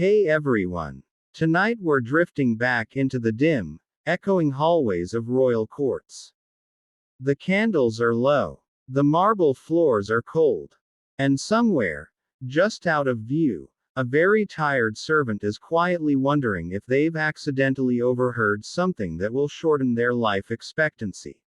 Hey everyone. Tonight we're drifting back into the dim, echoing hallways of royal courts. The candles are low. The marble floors are cold. And somewhere, just out of view, a very tired servant is quietly wondering if they've accidentally overheard something that will shorten their life expectancy.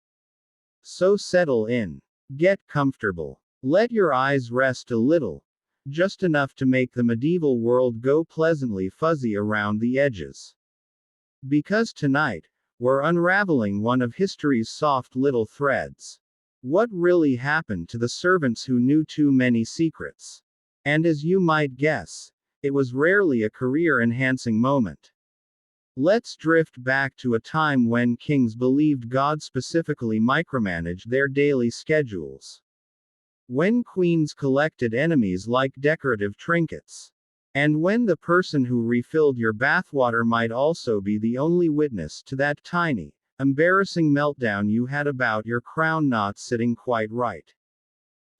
So settle in. Get comfortable. Let your eyes rest a little, just enough to make the medieval world go pleasantly fuzzy around the edges. Because tonight, we're unraveling one of history's soft little threads. What really happened to the servants who knew too many secrets? And as you might guess, it was rarely a career-enhancing moment. Let's drift back to a time when kings believed God specifically micromanaged their daily schedules. When queens collected enemies like decorative trinkets. And when the person who refilled your bathwater might also be the only witness to that tiny, embarrassing meltdown you had about your crown not sitting quite right.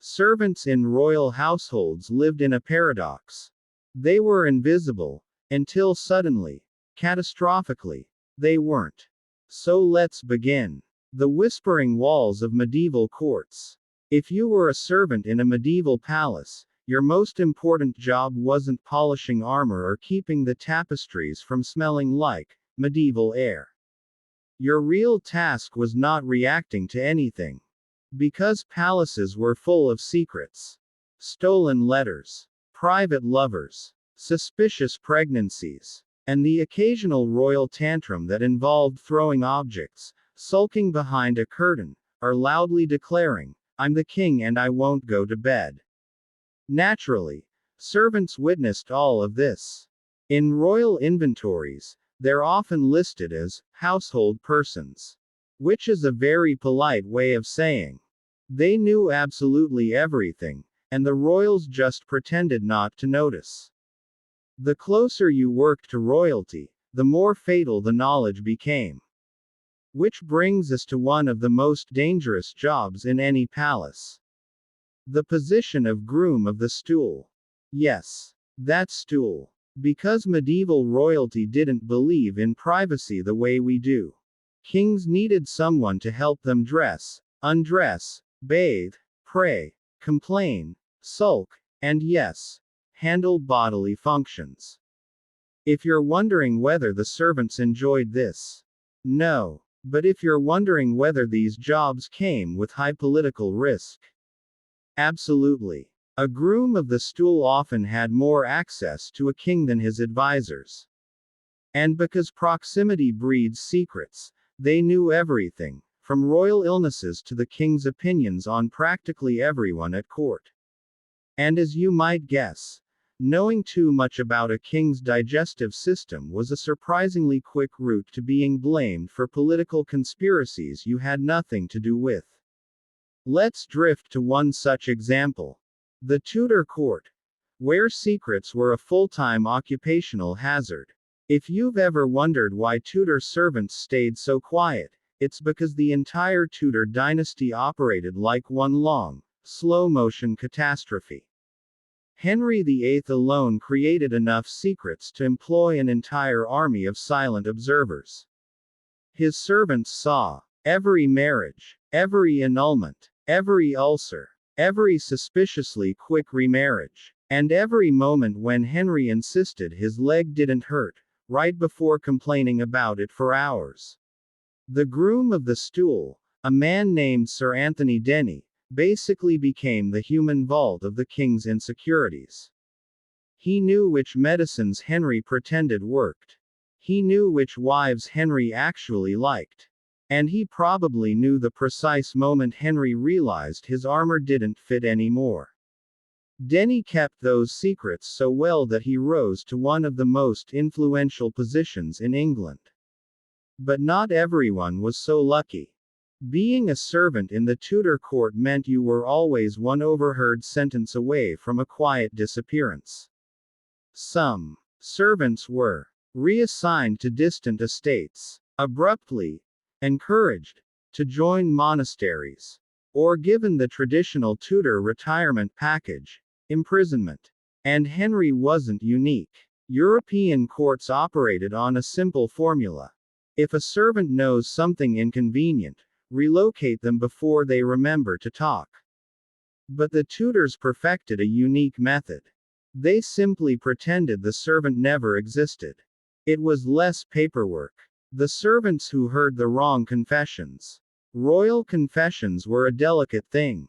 Servants in royal households lived in a paradox. They were invisible, until suddenly, catastrophically, they weren't. So let's begin. The whispering walls of medieval courts. If you were a servant in a medieval palace, your most important job wasn't polishing armor or keeping the tapestries from smelling like medieval air. Your real task was not reacting to anything. Because palaces were full of secrets. Stolen letters. Private lovers. Suspicious pregnancies. And the occasional royal tantrum that involved throwing objects, sulking behind a curtain, or loudly declaring, "I'm the king and I won't go to bed." Naturally, servants witnessed all of this. In royal inventories, they're often listed as household persons. Which is a very polite way of saying they knew absolutely everything, and the royals just pretended not to notice. The closer you worked to royalty, the more fatal the knowledge became. Which brings us to one of the most dangerous jobs in any palace. The position of groom of the stool. Yes, that stool. Because medieval royalty didn't believe in privacy the way we do. Kings needed someone to help them dress, undress, bathe, pray, complain, sulk, and yes, handle bodily functions. If you're wondering whether the servants enjoyed this, no. But if you're wondering whether these jobs came with high political risk, absolutely. A groom of the stool often had more access to a king than his advisors. And because proximity breeds secrets, they knew everything, from royal illnesses to the king's opinions on practically everyone at court. And as you might guess, knowing too much about a king's digestive system was a surprisingly quick route to being blamed for political conspiracies you had nothing to do with. Let's drift to one such example. The Tudor court, where secrets were a full-time occupational hazard. If you've ever wondered why Tudor servants stayed so quiet, it's because the entire Tudor dynasty operated like one long, slow-motion catastrophe. Henry VIII alone created enough secrets to employ an entire army of silent observers. His servants saw every marriage, every annulment, every ulcer, every suspiciously quick remarriage, and every moment when Henry insisted his leg didn't hurt, right before complaining about it for hours. The groom of the stool, a man named Sir Anthony Denny, basically became the human vault of the king's insecurities. He knew which medicines Henry pretended worked. He knew which wives Henry actually liked. And he probably knew the precise moment Henry realized his armor didn't fit anymore. Denny kept those secrets so well that he rose to one of the most influential positions in England. But not everyone was so lucky. Being a servant in the Tudor court meant you were always one overheard sentence away from a quiet disappearance. Some servants were reassigned to distant estates, abruptly, encouraged to join monasteries, or given the traditional Tudor retirement package, imprisonment. And Henry wasn't unique. European courts operated on a simple formula. If a servant knows something inconvenient, relocate them before they remember to talk. But the Tudors perfected a unique method. They simply pretended the servant never existed. It was less paperwork. The servants who heard the wrong confessions. Royal confessions were a delicate thing.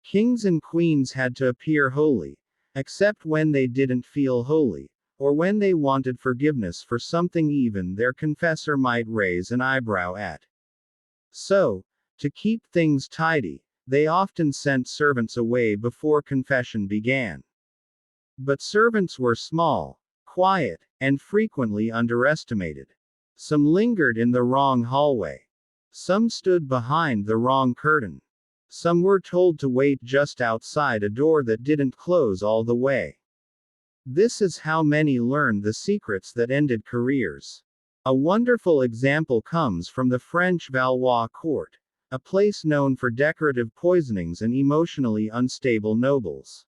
Kings and queens had to appear holy, except when they didn't feel holy, or when they wanted forgiveness for something even their confessor might raise an eyebrow at. So, to keep things tidy, they often sent servants away before confession began. But servants were small, quiet, and frequently underestimated. Some lingered in the wrong hallway. Some stood behind the wrong curtain. Some were told to wait just outside a door that didn't close all the way. This is how many learned the secrets that ended careers. A wonderful example comes from the French Valois court, a place known for decorative poisonings and emotionally unstable nobles.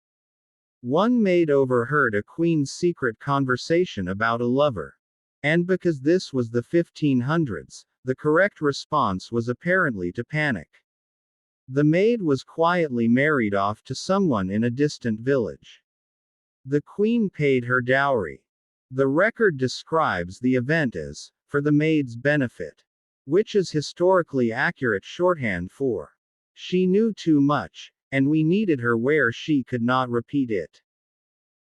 One maid overheard a queen's secret conversation about a lover. And because this was the 1500s, the correct response was apparently to panic. The maid was quietly married off to someone in a distant village. The queen paid her dowry. The record describes the event as, for the maid's benefit, which is historically accurate shorthand for, she knew too much, and we needed her where she could not repeat it.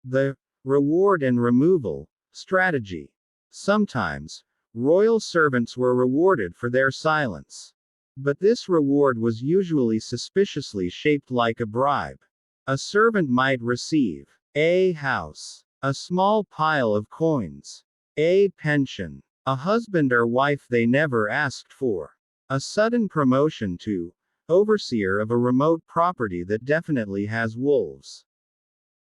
The reward and removal strategy. Sometimes, royal servants were rewarded for their silence. But this reward was usually suspiciously shaped like a bribe. A servant might receive a house, a small pile of coins, a pension, a husband or wife they never asked for, a sudden promotion to overseer of a remote property that definitely has wolves.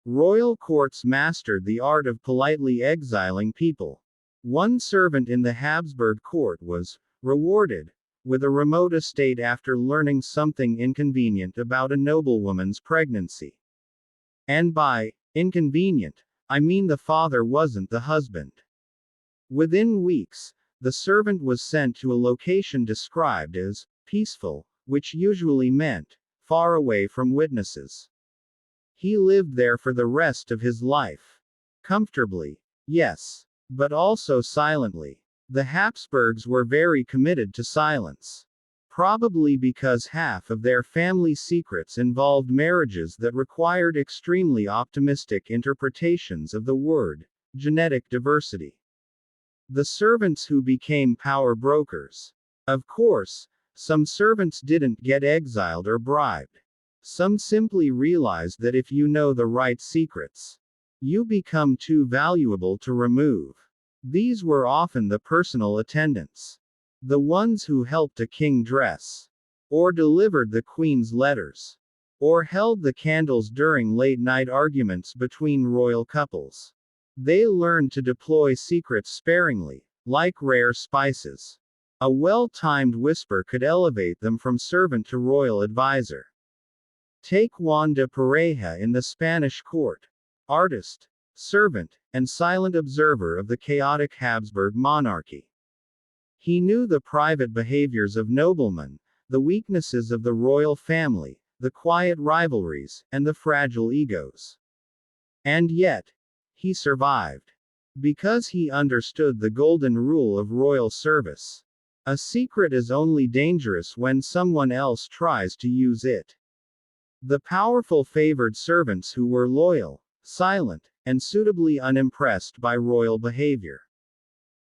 Royal courts mastered the art of politely exiling people. One servant in the Habsburg court was rewarded with a remote estate after learning something inconvenient about a noblewoman's pregnancy. And by inconvenient, I mean the father wasn't the husband. Within weeks, the servant was sent to a location described as peaceful, which usually meant far away from witnesses. He lived there for the rest of his life. Comfortably, yes, but also silently. The Habsburgs were very committed to silence. Probably because half of their family secrets involved marriages that required extremely optimistic interpretations of the word genetic diversity. The servants who became power brokers. Of course, some servants didn't get exiled or bribed. Some simply realized that if you know the right secrets, you become too valuable to remove. These were often the personal attendants. The ones who helped a king dress, or delivered the queen's letters, or held the candles during late-night arguments between royal couples. They learned to deploy secrets sparingly, like rare spices. A well-timed whisper could elevate them from servant to royal advisor. Take Juan de Pareja in the Spanish court. Artist, servant, and silent observer of the chaotic Habsburg monarchy. He knew the private behaviors of noblemen, the weaknesses of the royal family, the quiet rivalries, and the fragile egos. And yet, he survived. Because he understood the golden rule of royal service. A secret is only dangerous when someone else tries to use it. The powerful favored servants who were loyal, silent, and suitably unimpressed by royal behavior.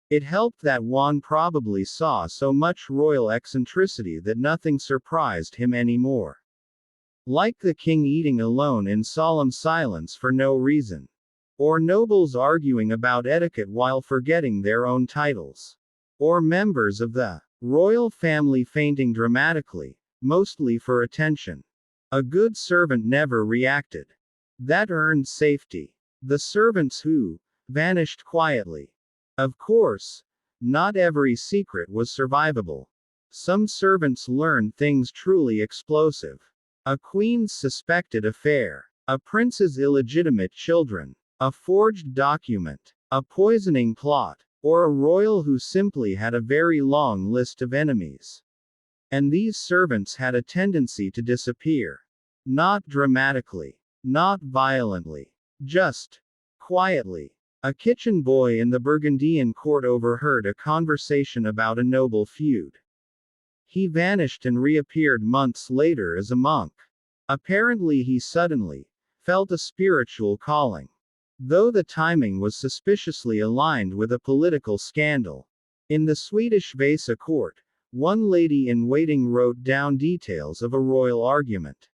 It helped that Juan probably saw so much royal eccentricity that nothing surprised him anymore. Like the king eating alone in solemn silence for no reason. Or nobles arguing about etiquette while forgetting their own titles. Or members of the royal family fainting dramatically, mostly for attention. A good servant never reacted. That earned safety. The servants who vanished quietly. Of course, not every secret was survivable. Some servants learned things truly explosive. A queen's suspected affair. A prince's illegitimate children. A forged document. a poisoning plot, or a royal who simply had a very long list of enemies. And these servants had a tendency to disappear. Not dramatically, not violently, just quietly. A kitchen boy in the Burgundian court overheard a conversation about a noble feud. He vanished and reappeared months later as a monk. Apparently, he suddenly felt a spiritual calling. Though the timing was suspiciously aligned with a political scandal. In the Swedish Vasa court, one lady in waiting wrote down details of a royal argument.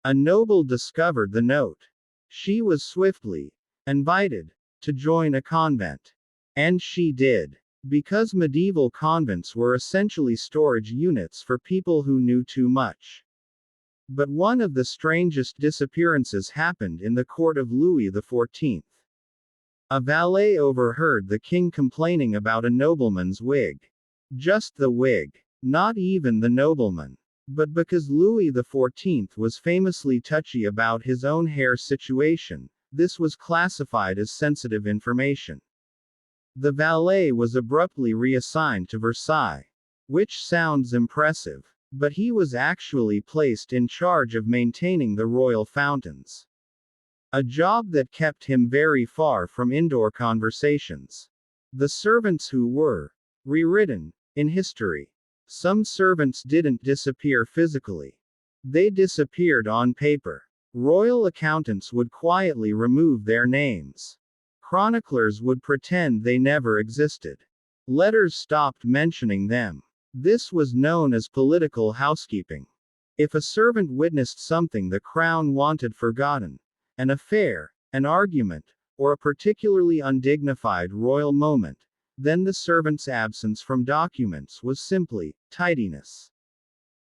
A noble discovered the note. She was swiftly invited to join a convent. And she did. Because medieval convents were essentially storage units for people who knew too much. But one of the strangest disappearances happened in the court of Louis XIV. A valet overheard the king complaining about a nobleman's wig. Just the wig. Not even the nobleman. But because Louis XIV was famously touchy about his own hair situation, this was classified as sensitive information. The valet was abruptly reassigned to Versailles. Which sounds impressive. But he was actually placed in charge of maintaining the royal fountains. A job that kept him very far from indoor conversations. The servants who were rewritten in history. Some servants didn't disappear physically. They disappeared on paper. Royal accountants would quietly remove their names. Chroniclers would pretend they never existed. Letters stopped mentioning them. This was known as political housekeeping. If a servant witnessed something the crown wanted forgotten, an affair, an argument, or a particularly undignified royal moment, then the servant's absence from documents was simply tidiness.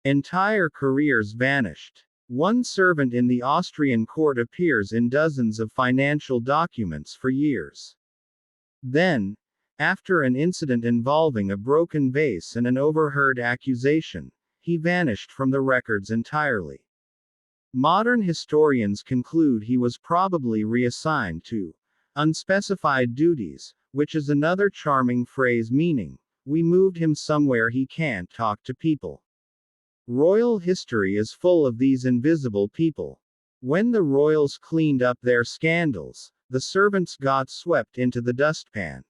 Entire careers vanished. One servant in the Austrian court appears in dozens of financial documents for years. Then, after an incident involving a broken vase and an overheard accusation, he vanished from the records entirely. Modern historians conclude he was probably reassigned to unspecified duties, which is another charming phrase meaning, we moved him somewhere he can't talk to people. Royal history is full of these invisible people. When the royals cleaned up their scandals, the servants got swept into the dustpan.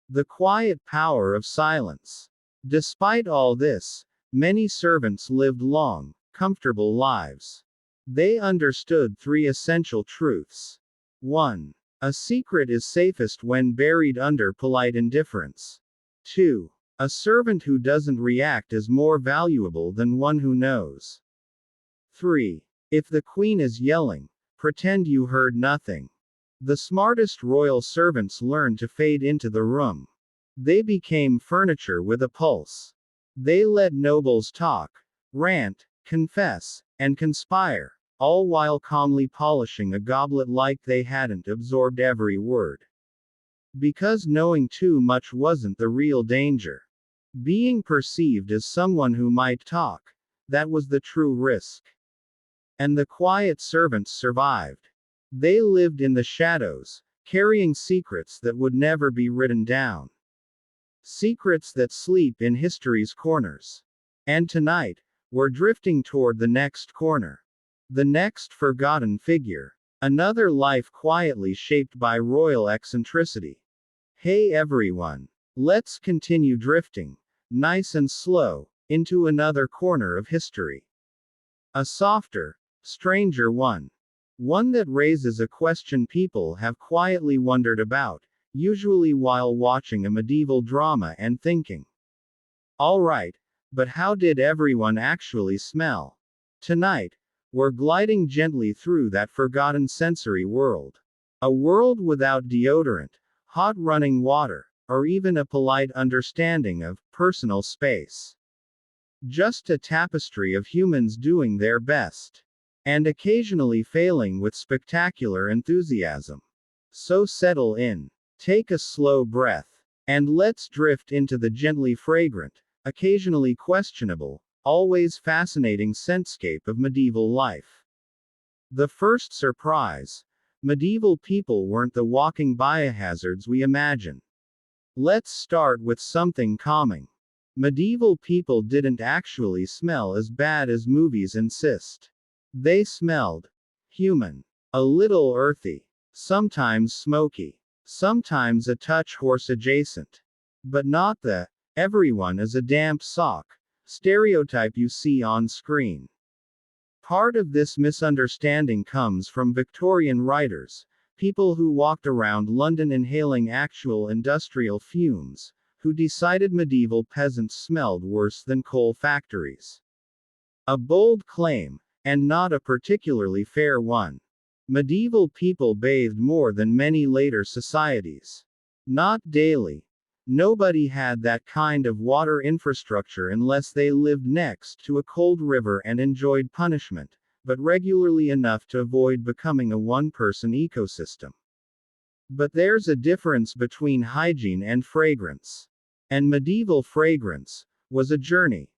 The quiet power of silence. Despite all this, many servants lived long, comfortable lives. They understood three essential truths. 1. A secret is safest when buried under polite indifference. 2. A servant who doesn't react is more valuable than one who knows. 3. If the queen is yelling, pretend you heard nothing. The smartest royal servants learned to fade into the room. They became furniture with a pulse. They let nobles talk, rant, confess, and conspire, all while calmly polishing a goblet like they hadn't absorbed every word. Because knowing too much wasn't the real danger. Being perceived as someone who might talk, that was the true risk. And the quiet servants survived. They lived in the shadows, carrying secrets that would never be written down. Secrets that sleep in history's corners. And tonight, we're drifting toward the next corner. The next forgotten figure. Another life quietly shaped by royal eccentricity. Hey everyone. Let's continue drifting, nice and slow, into another corner of history. A softer, stranger one. One that raises a question people have quietly wondered about, usually while watching a medieval drama and thinking. Alright, but how did everyone actually smell? Tonight, we're gliding gently through that forgotten sensory world. A world without deodorant, hot running water, or even a polite understanding of personal space. Just a tapestry of humans doing their best. And occasionally failing with spectacular enthusiasm. So settle in. Take a slow breath. And let's drift into the gently fragrant, occasionally questionable, always fascinating scentscape of medieval life. The first surprise. Medieval people weren't the walking biohazards we imagine. Let's start with something calming. Medieval people didn't actually smell as bad as movies insist. They smelled human. A little earthy. Sometimes smoky. Sometimes a touch horse adjacent. But not the everyone is a damp sock stereotype you see on screen. Part of this misunderstanding comes from Victorian writers, people who walked around London inhaling actual industrial fumes, who decided medieval peasants smelled worse than coal factories. A bold claim, and not a particularly fair one. Medieval people bathed more than many later societies. Not daily. Nobody had that kind of water infrastructure unless they lived next to a cold river and enjoyed punishment, but regularly enough to avoid becoming a one-person ecosystem. But there's a difference between hygiene and fragrance. And medieval fragrance was a journey.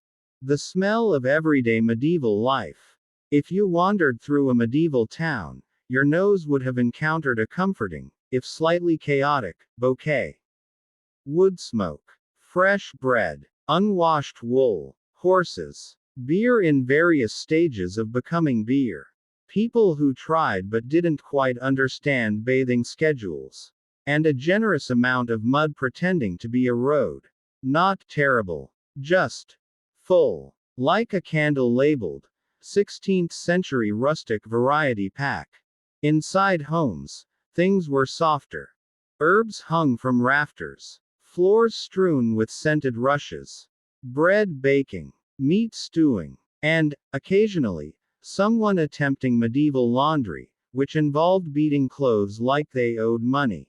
The smell of everyday medieval life. If you wandered through a medieval town, your nose would have encountered a comforting, if slightly chaotic, bouquet. Wood smoke, fresh bread, unwashed wool, horses, beer in various stages of becoming beer. People who tried but didn't quite understand bathing schedules. And a generous amount of mud pretending to be a road. Not terrible. Just full. Like a candle labeled 16th century rustic variety pack. Inside homes, things were softer. Herbs hung from rafters. Floors strewn with scented rushes. Bread baking. Meat stewing. And, occasionally, someone attempting medieval laundry, which involved beating clothes like they owed money.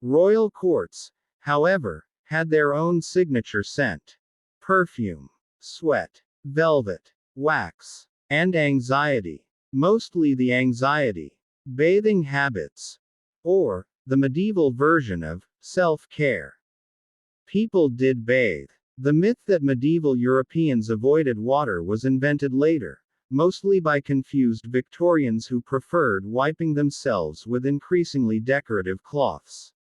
Royal courts, however, had their own signature scent. Perfume. Sweat. Velvet. Wax. And anxiety. Mostly the anxiety. Bathing habits. Or, the medieval version of self-care. People did bathe. The myth that medieval Europeans avoided water was invented later, mostly by confused Victorians who preferred wiping themselves with increasingly decorative cloths.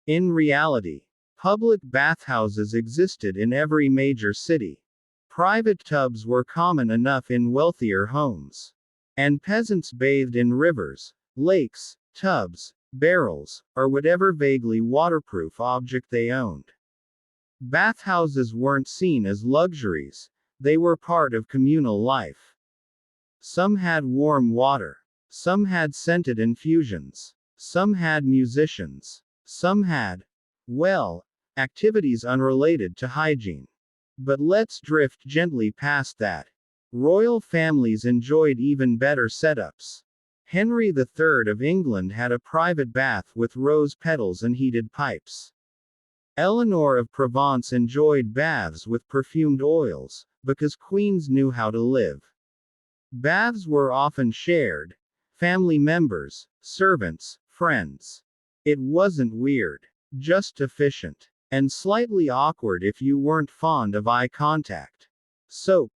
In reality, public bathhouses existed in every major city. Private tubs were common enough in wealthier homes. And peasants bathed in rivers, lakes, tubs, barrels, or whatever vaguely waterproof object they owned. Bathhouses weren't seen as luxuries, they were part of communal life. Some had warm water. Some had scented infusions. Some had musicians. Some had, well, activities unrelated to hygiene. But let's drift gently past that. Royal families enjoyed even better setups. Henry III of England had a private bath with rose petals and heated pipes. Eleanor of Provence enjoyed baths with perfumed oils, because queens knew how to live. Baths were often shared. Family members, servants, friends. It wasn't weird. Just efficient. And slightly awkward if you weren't fond of eye contact. Soap.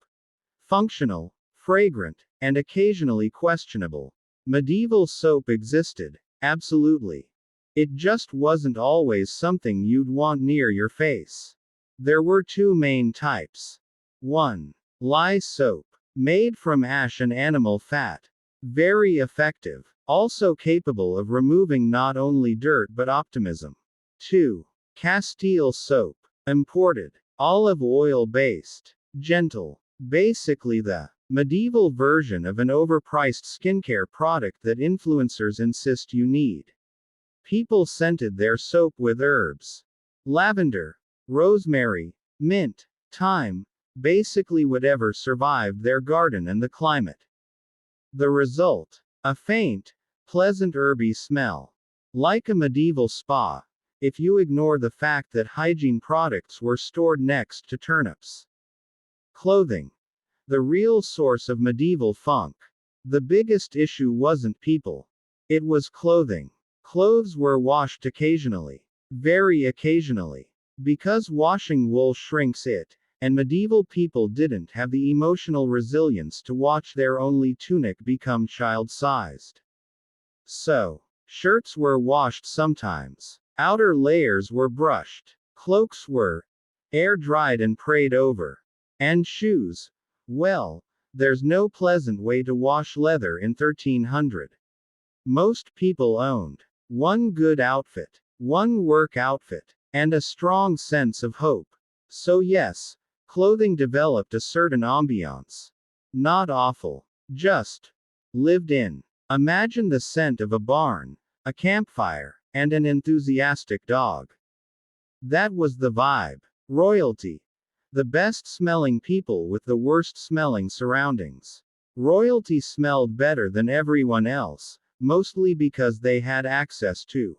Functional, fragrant, and occasionally questionable. Medieval soap existed, absolutely. It just wasn't always something you'd want near your face. There were two main types. 1. Lye soap. Made from ash and animal fat. Very effective. Also capable of removing not only dirt but optimism. 2. Castile soap. Imported. Olive oil based. Gentle. Basically the medieval version of an overpriced skincare product that influencers insist you need. People scented their soap with herbs. Lavender, rosemary, mint, thyme, basically whatever survived their garden and the climate. The result? A faint, pleasant herby smell. Like a medieval spa, if you ignore the fact that hygiene products were stored next to turnips. Clothing. The real source of medieval funk. The biggest issue wasn't people. It was clothing. Clothes were washed occasionally. Very occasionally. Because washing wool shrinks it, and medieval people didn't have the emotional resilience to watch their only tunic become child-sized. So, shirts were washed sometimes. Outer layers were brushed. Cloaks were air dried and prayed over. And shoes. Well, there's no pleasant way to wash leather in 1300. Most people owned one good outfit, one work outfit, and a strong sense of hope. So yes, clothing developed a certain ambiance. Not awful. Just lived in. Imagine the scent of a barn, a campfire, and an enthusiastic dog. That was the vibe. Royalty. The best smelling people with the worst smelling surroundings. Royalty smelled better than everyone else, mostly because they had access to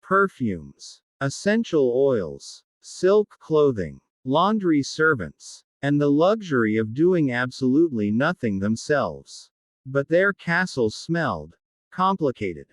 perfumes, essential oils, silk clothing, laundry servants, and the luxury of doing absolutely nothing themselves. But their castles smelled complicated.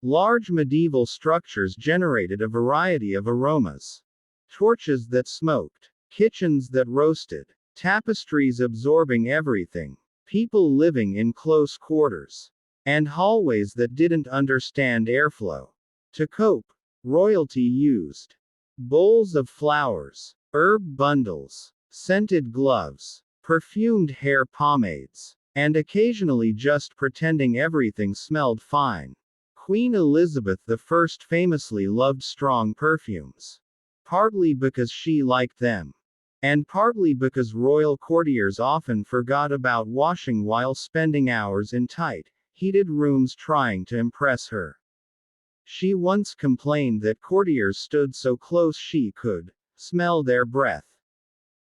Large medieval structures generated a variety of aromas. Torches that smoked, kitchens that roasted, tapestries absorbing everything, people living in close quarters, and hallways that didn't understand airflow. To cope, royalty used bowls of flowers, herb bundles, scented gloves, perfumed hair pomades, and occasionally just pretending everything smelled fine. Queen Elizabeth I famously loved strong perfumes. Partly because she liked them. And partly because royal courtiers often forgot about washing while spending hours in tight, heated rooms trying to impress her. She once complained that courtiers stood so close she could smell their breath.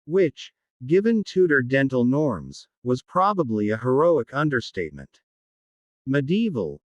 Which, given Tudor dental norms, was probably a heroic understatement. Medieval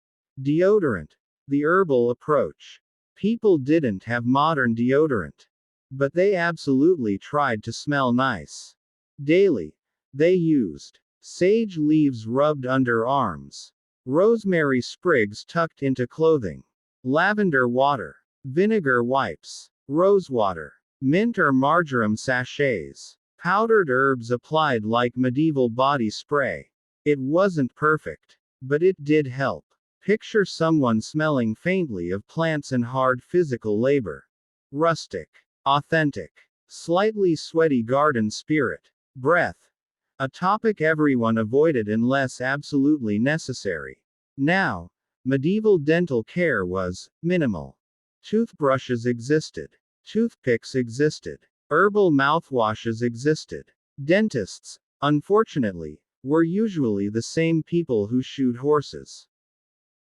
deodorant. The herbal approach. People didn't have modern deodorant. But they absolutely tried to smell nice. Daily. They used sage leaves rubbed under arms, rosemary sprigs tucked into clothing, lavender water, vinegar wipes, rose water, mint or marjoram sachets, powdered herbs applied like medieval body spray. It wasn't perfect, but it did help. Picture someone smelling faintly of plants and hard physical labor. Rustic. Authentic. Slightly sweaty garden spirit. Breath. A topic everyone avoided unless absolutely necessary. Now, medieval dental care was minimal. Toothbrushes existed. Toothpicks existed. Herbal mouthwashes existed. Dentists, unfortunately, were usually the same people who shoot horses.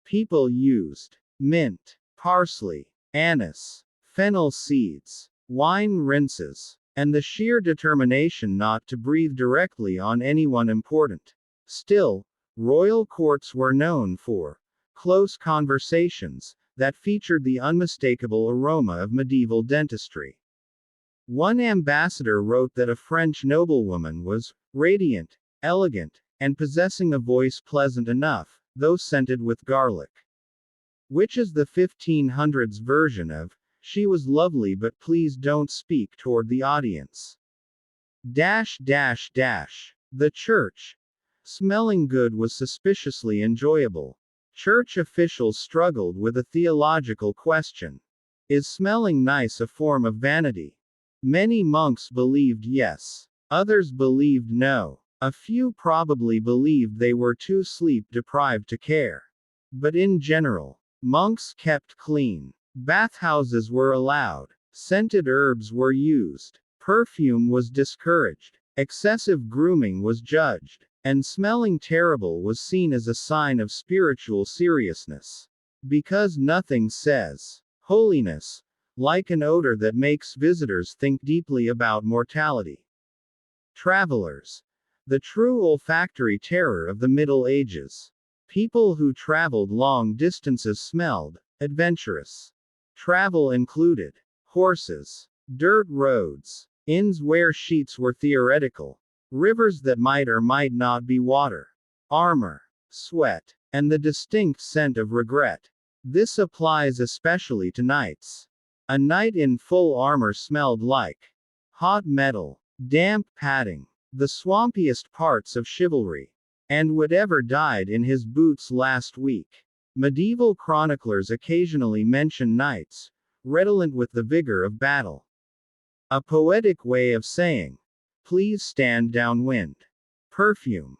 People used mint, parsley, anise, fennel seeds, wine rinses, and the sheer determination not to breathe directly on anyone important. Still, royal courts were known for close conversations that featured the unmistakable aroma of medieval dentistry. One ambassador wrote that a French noblewoman was radiant, elegant, and possessing a voice pleasant enough, though scented with garlic. Which is the 1500s version of, she was lovely but please don't speak toward the audience. The church. Smelling good was suspiciously enjoyable. Church officials struggled with a theological question. Is smelling nice a form of vanity? Many monks believed yes. Others believed no. A few probably believed they were too sleep deprived to care. But in general, monks kept clean. Bathhouses were allowed. Scented herbs were used. Perfume was discouraged. Excessive grooming was judged. And smelling terrible was seen as a sign of spiritual seriousness. Because nothing says holiness like an odor that makes visitors think deeply about mortality. Travelers. The true olfactory terror of the Middle Ages. People who traveled long distances smelled adventurous. Travel included horses, dirt roads, inns where sheets were theoretical, rivers that might or might not be water, armor, sweat, and the distinct scent of regret. This applies especially to knights. A knight in full armor smelled like hot metal, damp padding, the swampiest parts of chivalry, and whatever died in his boots last week. Medieval chroniclers occasionally mention knights, redolent with the vigor of battle. A poetic way of saying, please stand downwind. Perfume.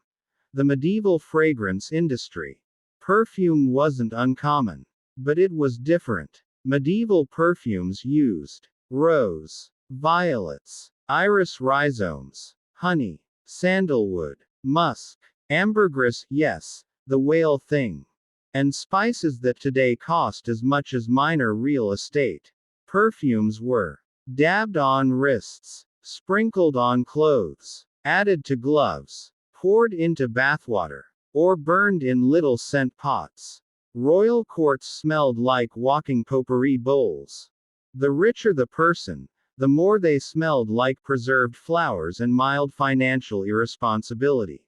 The medieval fragrance industry. Perfume wasn't uncommon. But it was different. Medieval perfumes used rose, violets, iris rhizomes, honey, sandalwood, musk, ambergris, yes, the whale thing, and spices that today cost as much as minor real estate. Perfumes were dabbed on wrists, sprinkled on clothes, added to gloves, poured into bathwater, or burned in little scent pots. Royal courts smelled like walking potpourri bowls. The richer the person, the more they smelled like preserved flowers and mild financial irresponsibility.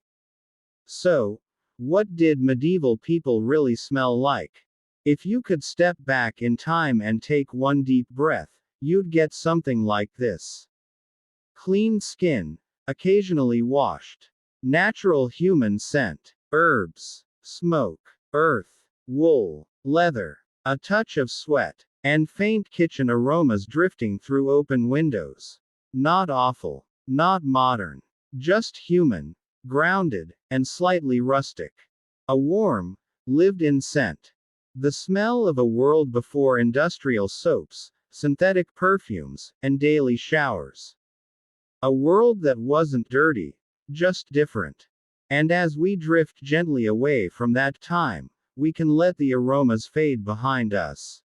So, what did medieval people really smell like? If you could step back in time and take one deep breath, you'd get something like this. Clean skin, occasionally washed. Natural human scent. Herbs. Smoke. Earth. Wool. Leather. A touch of sweat. And faint kitchen aromas drifting through open windows. Not awful. Not modern. Just human. Grounded, and slightly rustic. A warm, lived-in scent. The smell of a world before industrial soaps, synthetic perfumes, and daily showers. A world that wasn't dirty, just different. And as we drift gently away from that time, we can let the aromas fade behind us.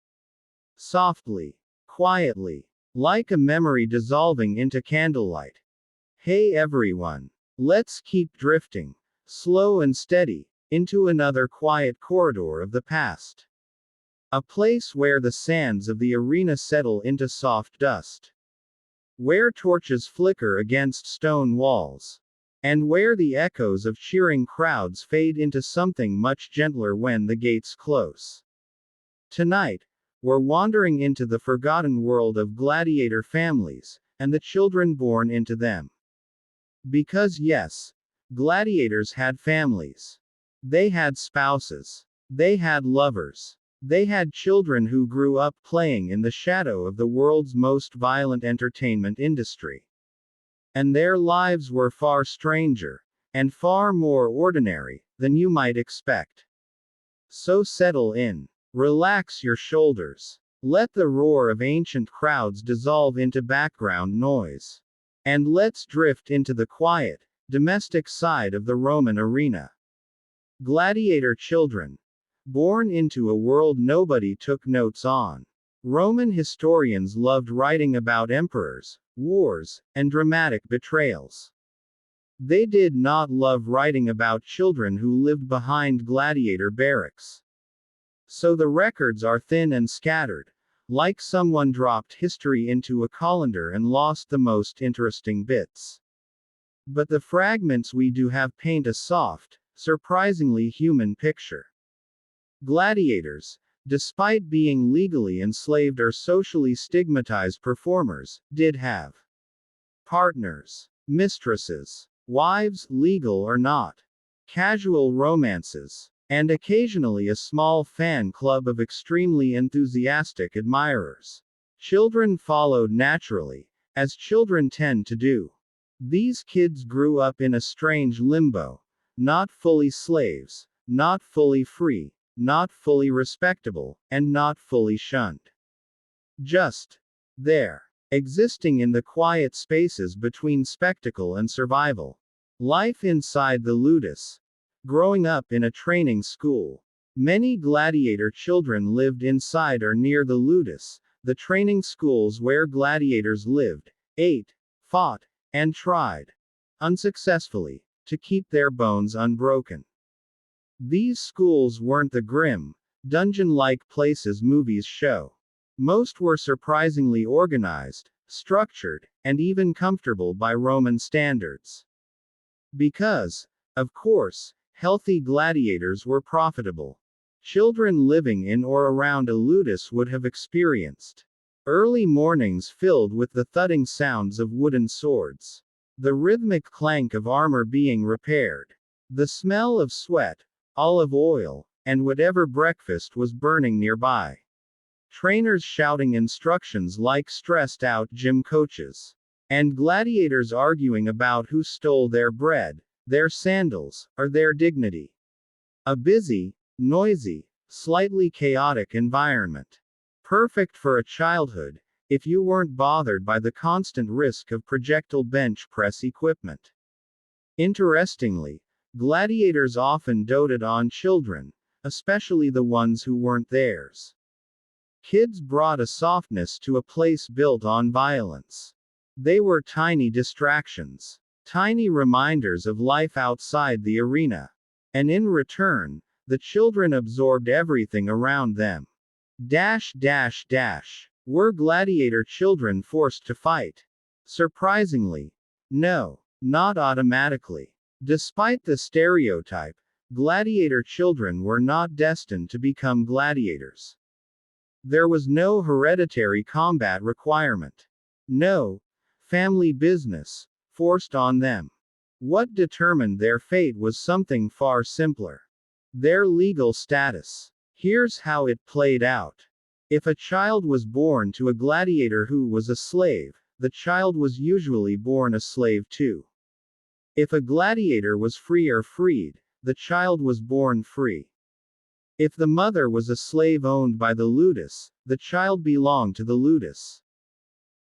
Softly, quietly, like a memory dissolving into candlelight. Hey everyone. Let's keep drifting, slow and steady, into another quiet corridor of the past. A place where the sands of the arena settle into soft dust. Where torches flicker against stone walls. And where the echoes of cheering crowds fade into something much gentler when the gates close. Tonight, we're wandering into the forgotten world of gladiator families, and the children born into them. Because yes, gladiators had families. They had spouses. They had lovers. They had children who grew up playing in the shadow of the world's most violent entertainment industry. And their lives were far stranger, and far more ordinary, than you might expect. So settle in. Relax your shoulders. Let the roar of ancient crowds dissolve into background noise. And let's drift into the quiet, domestic side of the Roman arena. Gladiator children. Born into a world nobody took notes on. Roman historians loved writing about emperors, wars, and dramatic betrayals. They did not love writing about children who lived behind gladiator barracks. So the records are thin and scattered, like someone dropped history into a colander and lost the most interesting bits. But the fragments we do have paint a soft, surprisingly human picture. Gladiators, despite being legally enslaved or socially stigmatized performers, did have partners, mistresses, wives, legal or not, casual romances, and occasionally a small fan club of extremely enthusiastic admirers. Children followed naturally, as children tend to do. These kids grew up in a strange limbo, not fully slaves, not fully free, not fully respectable, and not fully shunned. Just there, existing in the quiet spaces between spectacle and survival. Life inside the ludus. Growing up in a training school. Many gladiator children lived inside or near the ludus, the training schools where gladiators lived, ate, fought, and tried, unsuccessfully, to keep their bones unbroken. These schools weren't the grim, dungeon-like places movies show. Most were surprisingly organized, structured, and even comfortable by Roman standards. Because, of course, healthy gladiators were profitable. Children living in or around a ludus would have experienced early mornings filled with the thudding sounds of wooden swords, the rhythmic clank of armor being repaired, the smell of sweat, olive oil, and whatever breakfast was burning nearby. Trainers shouting instructions like stressed out gym coaches. And gladiators arguing about who stole their bread, their sandals, or their dignity. A busy, noisy, slightly chaotic environment. Perfect for a childhood, if you weren't bothered by the constant risk of projectile bench press equipment. Interestingly, gladiators often doted on children, especially the ones who weren't theirs. Kids brought a softness to a place built on violence. They were tiny distractions, tiny reminders of life outside the arena. And in return, the children absorbed everything around them. Were gladiator children forced to fight? Surprisingly, no, not automatically. Despite the stereotype, gladiator children were not destined to become gladiators. There was no hereditary combat requirement. No family business forced on them. What determined their fate was something far simpler. Their legal status. Here's how it played out. If a child was born to a gladiator who was a slave, the child was usually born a slave too. If a gladiator was free or freed, the child was born free. If the mother was a slave owned by the ludus, the child belonged to the ludus.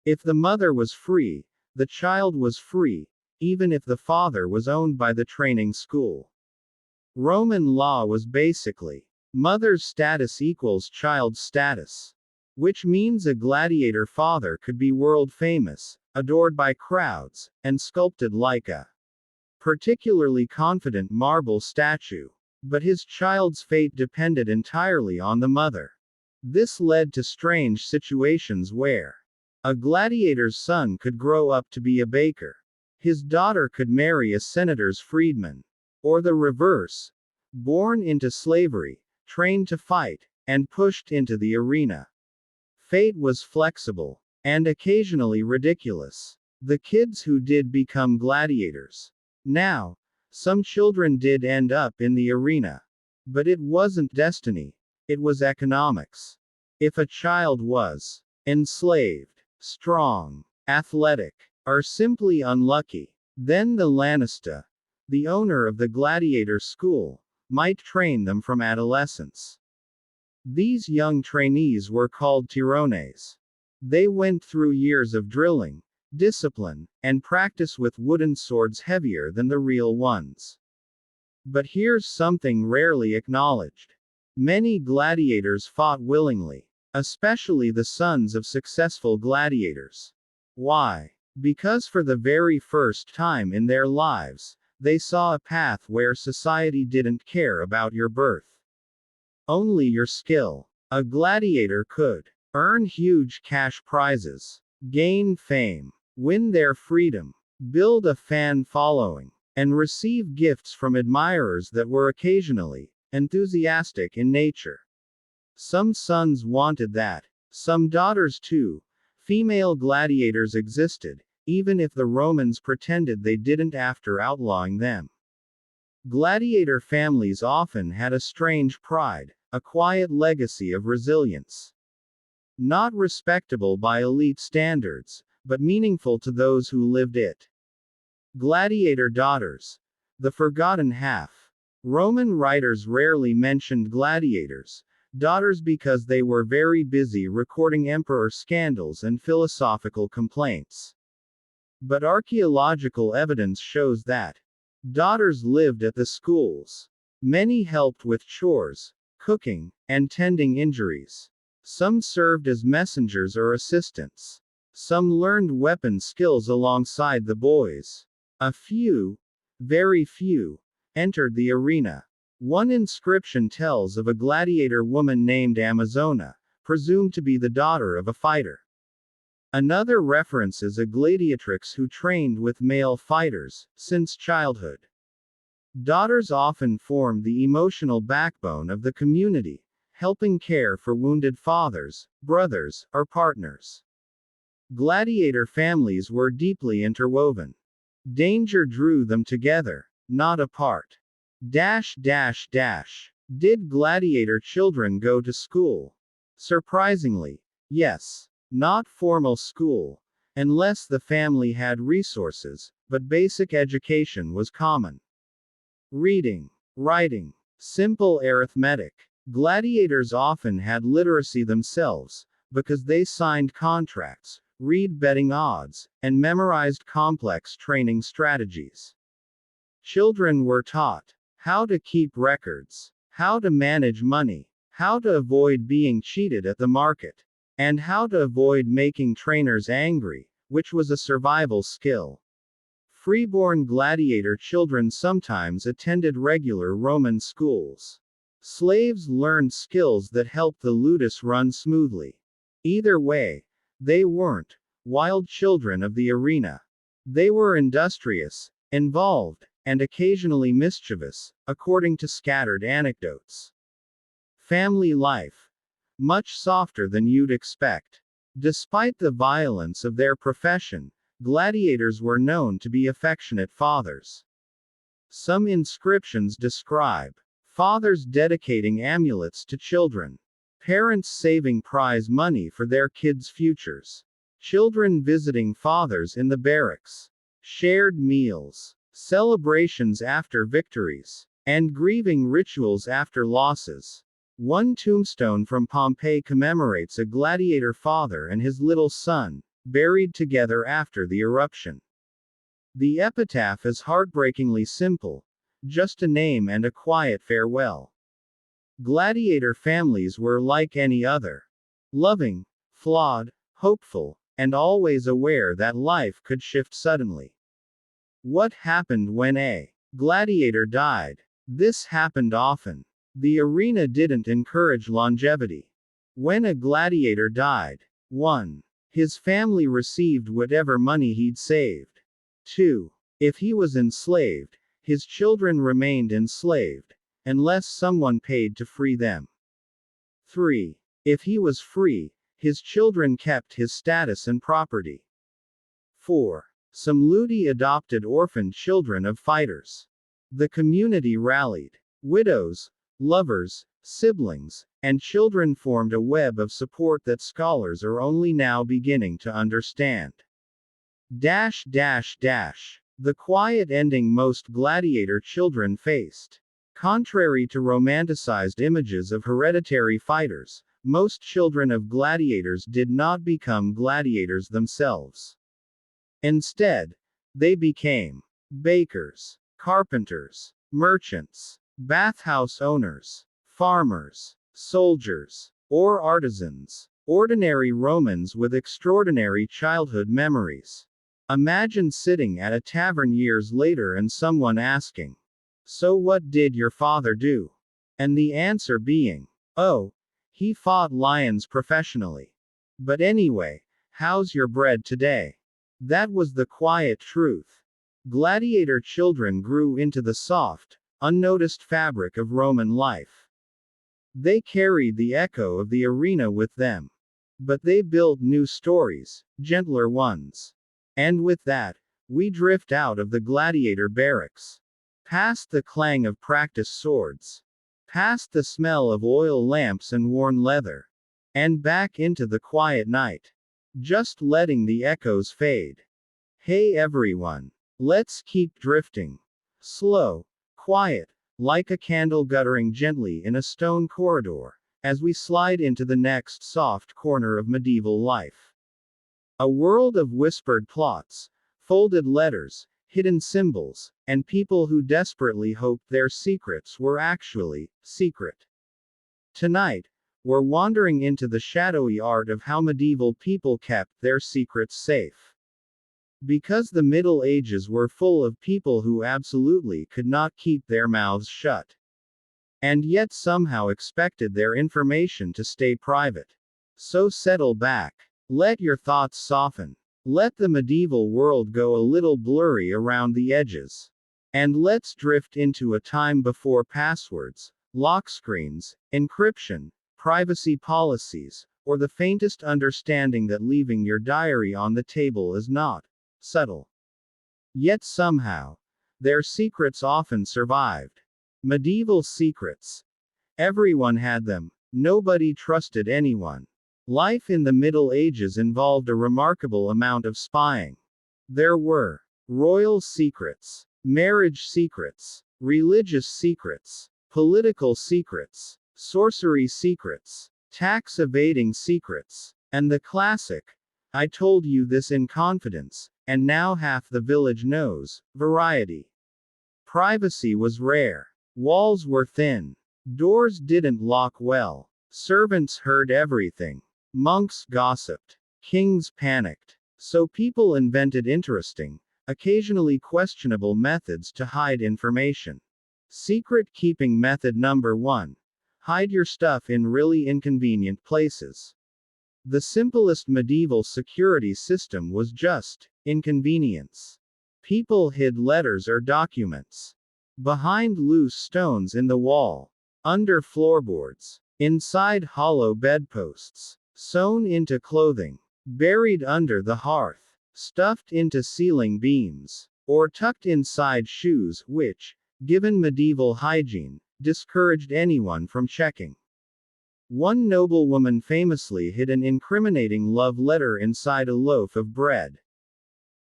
If the mother was free, the child was free, even if the father was owned by the training school. Roman law was basically, mother's status equals child's status. Which means a gladiator father could be world famous, adored by crowds, and sculpted like a particularly confident marble statue. But his child's fate depended entirely on the mother. This led to strange situations where a gladiator's son could grow up to be a baker. His daughter could marry a senator's freedman. Or the reverse. Born into slavery, trained to fight, and pushed into the arena. Fate was flexible, and occasionally ridiculous. The kids who did become gladiators. Now, some children did end up in the arena. But it wasn't destiny, it was economics. If a child was enslaved, strong, athletic, or simply unlucky, then the Lanista, the owner of the gladiator school, might train them from adolescence. These young trainees were called tirones. They went through years of drilling, discipline, and practice with wooden swords heavier than the real ones. But here's something rarely acknowledged. Many gladiators fought willingly, especially the sons of successful gladiators. Why? Because for the very first time in their lives, they saw a path where society didn't care about your birth. Only your skill. A gladiator could earn huge cash prizes, gain fame, win their freedom, build a fan following, and receive gifts from admirers that were occasionally enthusiastic in nature. Some sons wanted that. Some daughters too. Female gladiators existed, even if the Romans pretended they didn't after outlawing them. Gladiator families often had a strange pride, a quiet legacy of resilience. Not respectable by elite standards, but meaningful to those who lived it. Gladiator daughters. The forgotten half. Roman writers rarely mentioned gladiators' daughters because they were very busy recording emperor scandals and philosophical complaints. But archaeological evidence shows that daughters lived at the schools. Many helped with chores, cooking, and tending injuries. Some served as messengers or assistants. Some learned weapon skills alongside the boys. A few, very few, entered the arena. One inscription tells of a gladiator woman named Amazona, presumed to be the daughter of a fighter. Another references a gladiatrix who trained with male fighters, since childhood. Daughters often formed the emotional backbone of the community, helping care for wounded fathers, brothers, or partners. Gladiator families were deeply interwoven. Danger drew them together, not apart. Did gladiator children go to school? Surprisingly, yes. Not formal school, unless the family had resources, but basic education was common. Reading, writing, simple arithmetic. Gladiators often had literacy themselves, because they signed contracts, read betting odds, and memorized complex training strategies. Children were taught how to keep records, how to manage money, how to avoid being cheated at the market, and how to avoid making trainers angry, which was a survival skill. Freeborn gladiator children sometimes attended regular Roman schools. Slaves learned skills that helped the ludus run smoothly. Either way, they weren't wild children of the arena. They were industrious, involved, and occasionally mischievous, according to scattered anecdotes. Family life. Much softer than you'd expect. Despite the violence of their profession, gladiators were known to be affectionate fathers. Some inscriptions describe fathers dedicating amulets to children, parents saving prize money for their kids' futures, children visiting fathers in the barracks, shared meals, celebrations after victories, and grieving rituals after losses. One tombstone from Pompeii commemorates a gladiator father and his little son, buried together after the eruption. The epitaph is heartbreakingly simple, just a name and a quiet farewell. Gladiator families were like any other. Loving, flawed, hopeful, and always aware that life could shift suddenly. What happened when a gladiator died? This happened often. The arena didn't encourage longevity. When a gladiator died, 1. His family received whatever money he'd saved. 2. If he was enslaved, his children remained enslaved, unless someone paid to free them. 3. If he was free, his children kept his status and property. 4. Some ludi adopted orphaned children of fighters. The community rallied. Widows, lovers, siblings, and children formed a web of support that scholars are only now beginning to understand. The quiet ending most gladiator children faced. Contrary to romanticized images of hereditary fighters, most children of gladiators did not become gladiators themselves. Instead, they became bakers, carpenters, merchants, bathhouse owners, farmers, soldiers, or artisans. Ordinary Romans with extraordinary childhood memories. Imagine sitting at a tavern years later and someone asking, "So what did your father do?" And the answer being, "Oh, he fought lions professionally. But anyway, how's your bread today?" That was the quiet truth. Gladiator children grew into the soft, unnoticed fabric of Roman life. They carried the echo of the arena with them. But they built new stories, gentler ones. And with that, we drift out of the gladiator barracks. Past the clang of practiced swords. Past the smell of oil lamps and worn leather. And back into the quiet night. Just letting the echoes fade. Hey everyone. Let's keep drifting. Slow, quiet, like a candle guttering gently in a stone corridor, as we slide into the next soft corner of medieval life. A world of whispered plots, folded letters, hidden symbols, and people who desperately hoped their secrets were actually secret. Tonight, we're wandering into the shadowy art of how medieval people kept their secrets safe. Because the Middle Ages were full of people who absolutely could not keep their mouths shut. And yet somehow expected their information to stay private. So settle back. Let your thoughts soften. Let the medieval world go a little blurry around the edges. And let's drift into a time before passwords, lock screens, encryption, privacy policies, or the faintest understanding that leaving your diary on the table is not subtle. Yet somehow, their secrets often survived. Medieval secrets. Everyone had them. Nobody trusted anyone. Life in the Middle Ages involved a remarkable amount of spying. There were royal secrets, marriage secrets, religious secrets, political secrets, sorcery secrets, tax evading secrets, and the classic, "I told you this in confidence, and now half the village knows," variety. Privacy was rare. Walls were thin. Doors didn't lock well. Servants heard everything. Monks gossiped. Kings panicked. So people invented interesting, occasionally questionable methods to hide information. Secret keeping method number 1. Hide your stuff in really inconvenient places. The simplest medieval security system was just inconvenience. People hid letters or documents behind loose stones in the wall, under floorboards, inside hollow bedposts, sewn into clothing, buried under the hearth, stuffed into ceiling beams, or tucked inside shoes, which, given medieval hygiene, discouraged anyone from checking. One noblewoman famously hid an incriminating love letter inside a loaf of bread.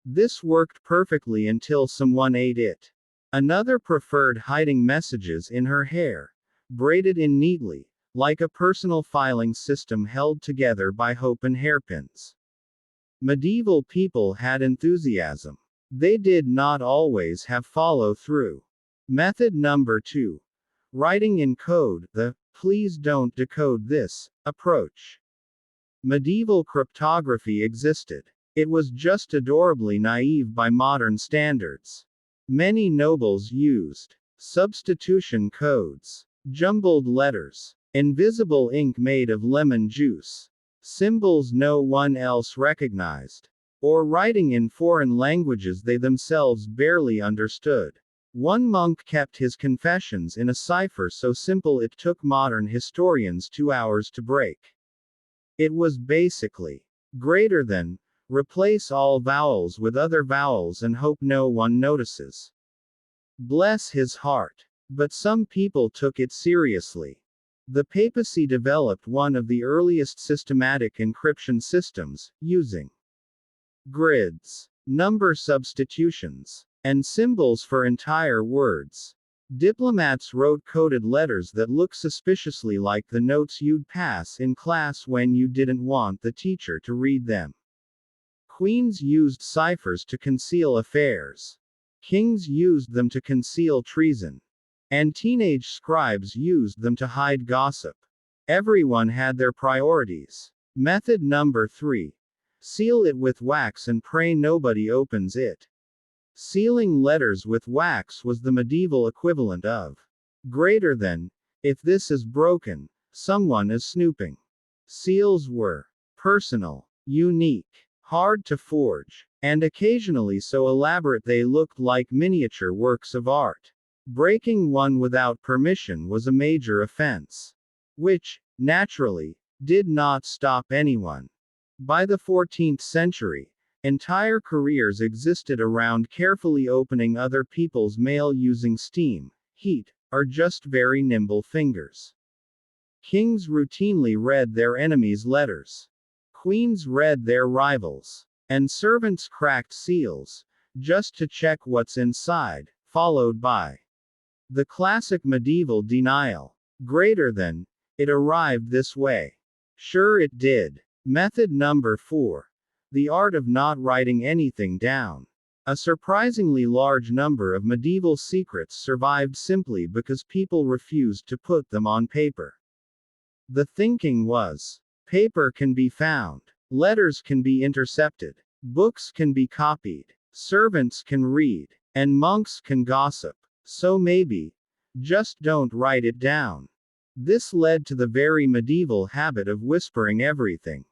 This worked perfectly until someone ate it. Another preferred hiding messages in her hair, braided in neatly, like a personal filing system held together by hope and hairpins. Medieval people had enthusiasm. They did not always have follow through. Method number 2. Writing in code, the "please don't decode this" approach. Medieval cryptography existed. It was just adorably naive by modern standards. Many nobles used substitution codes, jumbled letters, invisible ink made of lemon juice, symbols no one else recognized, or writing in foreign languages they themselves barely understood. One monk kept his confessions in a cipher so simple it took modern historians 2 hours to break. It was basically greater than, replace all vowels with other vowels and hope no one notices. Bless his heart. But some people took it seriously. The papacy developed one of the earliest systematic encryption systems, using grids, number substitutions, and symbols for entire words. Diplomats wrote coded letters that looked suspiciously like the notes you'd pass in class when you didn't want the teacher to read them. Queens used ciphers to conceal affairs. Kings used them to conceal treason. And teenage scribes used them to hide gossip. Everyone had their priorities. Method number 3. Seal it with wax and pray nobody opens it. Sealing letters with wax was the medieval equivalent of greater than, if this is broken, someone is snooping. Seals were personal, unique, hard to forge, and occasionally so elaborate they looked like miniature works of art. Breaking one without permission was a major offense. Which, naturally, did not stop anyone. By the 14th century, entire careers existed around carefully opening other people's mail using steam, heat, or just very nimble fingers. Kings routinely read their enemies' letters. Queens read their rivals'. And servants cracked seals, just to check what's inside, followed by the classic medieval denial. Greater than, it arrived this way. Sure it did. Method number 4. The art of not writing anything down. A surprisingly large number of medieval secrets survived simply because people refused to put them on paper. The thinking was, paper can be found, letters can be intercepted, books can be copied, servants can read, and monks can gossip. So maybe, just don't write it down. This led to the very medieval habit of whispering everything.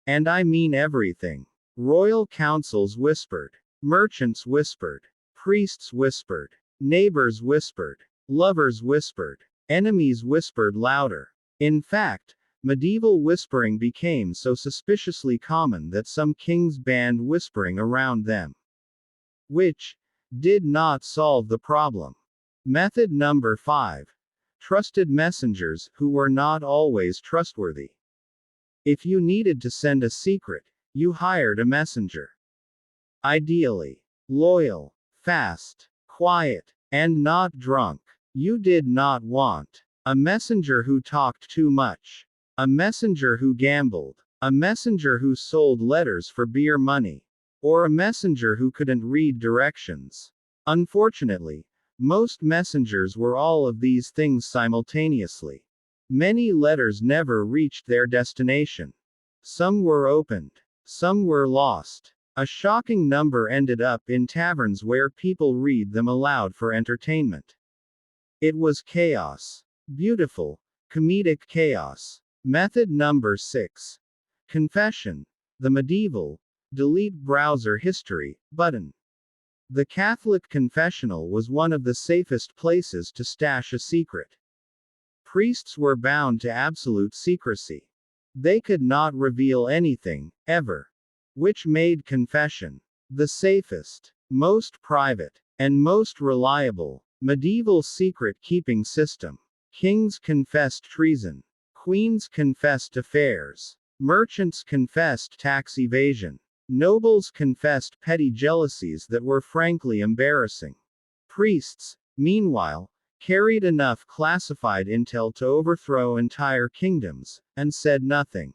And I mean everything. Royal councils whispered. Merchants whispered. Priests whispered. Neighbors whispered. Lovers whispered. Enemies whispered louder. In fact, medieval whispering became so suspiciously common that some kings banned whispering around them. Which did not solve the problem. Method number 5. Trusted messengers, who were not always trustworthy. If you needed to send a secret, you hired a messenger. Ideally loyal, fast, quiet, and not drunk. You did not want a messenger who talked too much, a messenger who gambled, a messenger who sold letters for beer money, or a messenger who couldn't read directions. Unfortunately, most messengers were all of these things simultaneously. Many letters never reached their destination. Some were opened, some were lost. A shocking number ended up in taverns where people read them aloud for entertainment. It was chaos. Beautiful, comedic chaos. Method number 6. Confession. The medieval, delete browser history, button. The Catholic confessional was one of the safest places to stash a secret. Priests were bound to absolute secrecy. They could not reveal anything, ever. Which made confession the safest, most private, and most reliable medieval secret-keeping system. Kings confessed treason. Queens confessed affairs. Merchants confessed tax evasion. Nobles confessed petty jealousies that were frankly embarrassing. Priests, meanwhile, carried enough classified intel to overthrow entire kingdoms, and said nothing.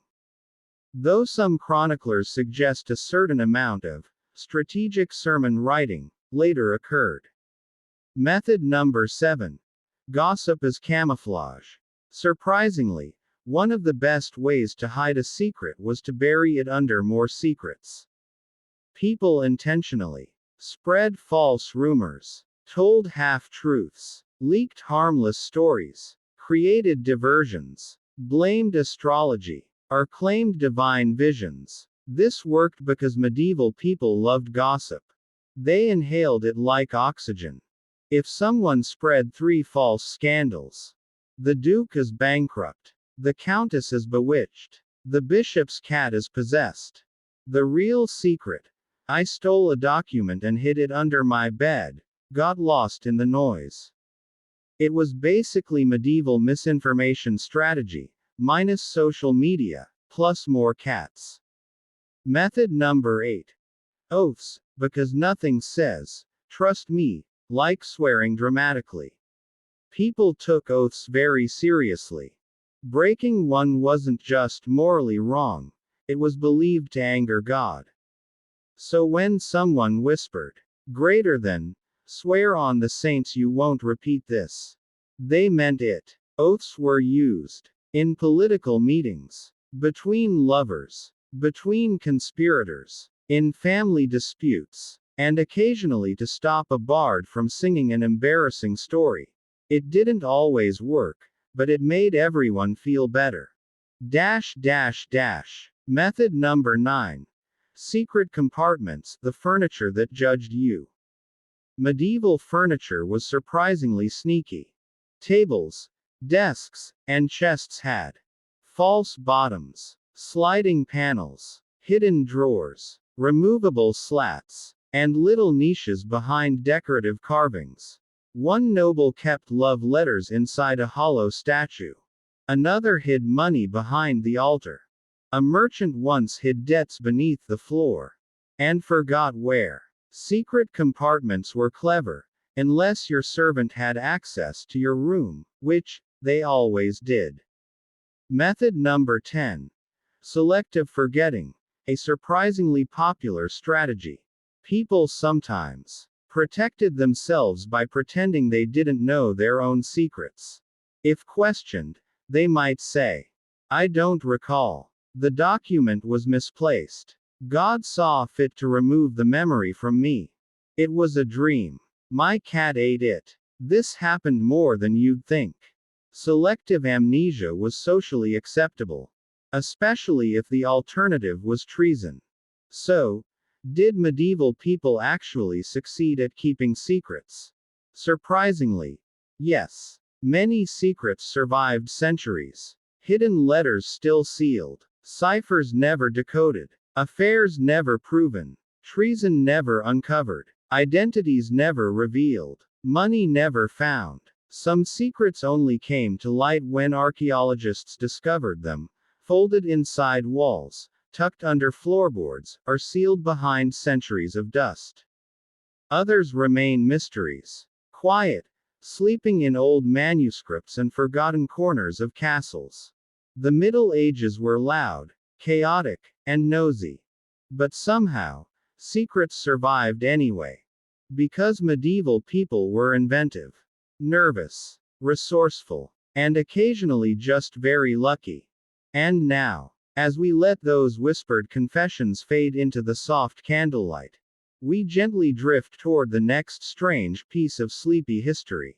Though some chroniclers suggest a certain amount of strategic sermon writing later occurred. Method number 7. Gossip as camouflage. Surprisingly, one of the best ways to hide a secret was to bury it under more secrets. People intentionally spread false rumors, told half-truths, leaked harmless stories, created diversions, blamed astrology, or claimed divine visions. This worked because medieval people loved gossip. They inhaled it like oxygen. If someone spread 3 false scandals, the Duke is bankrupt, the Countess is bewitched, the Bishop's cat is possessed. The real secret, I stole a document and hid it under my bed, got lost in the noise. It was basically medieval misinformation strategy, minus social media, plus more cats. Method number 8. Oaths, because nothing says, trust me, like swearing dramatically. People took oaths very seriously. Breaking one wasn't just morally wrong, it was believed to anger God. So when someone whispered, greater than, swear on the saints you won't repeat this, they meant it. Oaths were used in political meetings, between lovers, between conspirators, in family disputes, and occasionally to stop a bard from singing an embarrassing story. It didn't always work, but it made everyone feel better. Method number 9. Secret compartments, the furniture that judged you. Medieval furniture was surprisingly sneaky. Tables, desks, and chests had false bottoms, sliding panels, hidden drawers, removable slats, and little niches behind decorative carvings. One noble kept love letters inside a hollow statue. Another hid money behind the altar. A merchant once hid debts beneath the floor. And forgot where. Secret compartments were clever, unless your servant had access to your room, which they always did. Method number 10. Selective forgetting, a surprisingly popular strategy. People sometimes protected themselves by pretending they didn't know their own secrets. If questioned, they might say, I don't recall. The document was misplaced. God saw fit to remove the memory from me. It was a dream. My cat ate it. This happened more than you'd think. Selective amnesia was socially acceptable, especially if the alternative was treason. So, did medieval people actually succeed at keeping secrets? Surprisingly, yes. Many secrets survived centuries. Hidden letters still sealed. Ciphers never decoded. Affairs never proven. Treason never uncovered. Identities never revealed. Money never found. Some secrets only came to light when archaeologists discovered them, folded inside walls, tucked under floorboards, or sealed behind centuries of dust. Others remain mysteries. Quiet, sleeping in old manuscripts and forgotten corners of castles. The Middle Ages were loud, chaotic, and nosy. But somehow, secrets survived anyway. Because medieval people were inventive, nervous, resourceful, and occasionally just very lucky. And now, as we let those whispered confessions fade into the soft candlelight, we gently drift toward the next strange piece of sleepy history.